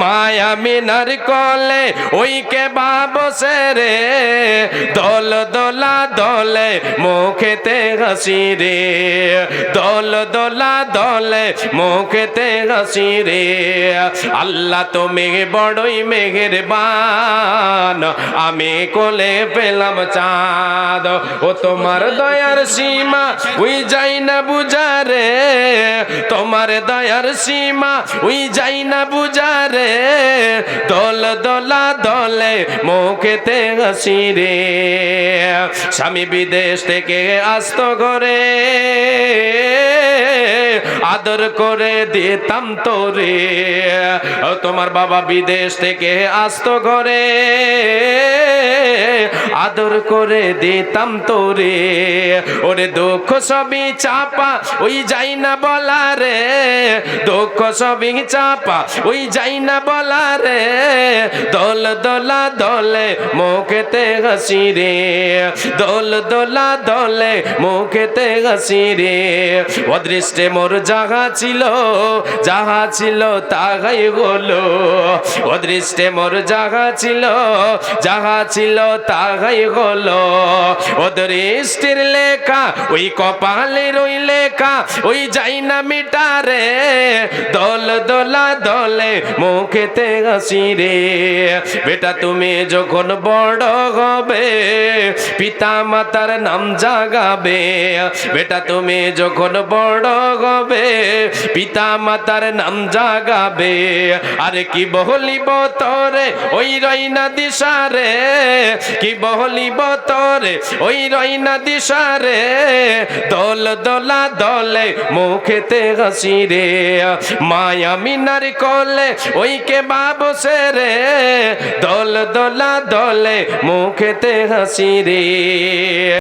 মায়া মিনার কলে ওই কে বাবসে রে দল দোলা দলে মুখেতে হাসি রে দল দোলা দলে মুখেতে হাসি রে আল্লাহ তুমি বড়ই মেহেরবান আমি কোলে পেলাম চাঁদ ও তোমার দয়ার সীমা ওই যাই না বুঝারে তোমার দয়ার সীমা ওই যাই না বুঝারে দল দোলা দলে মুখেতে হাসি রে স্বামী বিদেশ থেকে আসত ঘরে আদর করে দিতাম তোরে তোমার বাবা বিদেশ থেকে আসতো ঘরে আদর করে দিতাম তোরে ওরে দুঃখ সবই চাপা ওই যাই না বলা রে দুঃখ সবই চাপা ওই যাই না বলা রে দোল দোলা দলে মুখেতে হাসি রে দোল দোলা দলে মুখেতে হাসি রে অদৃষ্টে মোর যাহা ছিল তাহাই হলো অদৃষ্টে মোর যাহা ছিল তাহাই হলো অদৃষ্টের লেখা ওই কপালের ওই লেখা ওই যাই না মিটারে দল দোলা দলে মুখেতে হাসি রে বেটা তুমি যখন বড় হবে পিতা মাতার নাম জাগাবে বেটা তুমি যখন বড় হবে পিতা মাতার নাম জাগাবে আরে কি বলিব তোরে ওই রইনা দিশারে কি বলিব তোরে ওই রইনা দিশারে দল দোলা দলে মুখেতে হাসি রে মায়া মিনার কলে ওই কে বাবসে রে দল দোলা দলে মুখেতে হাসি রে।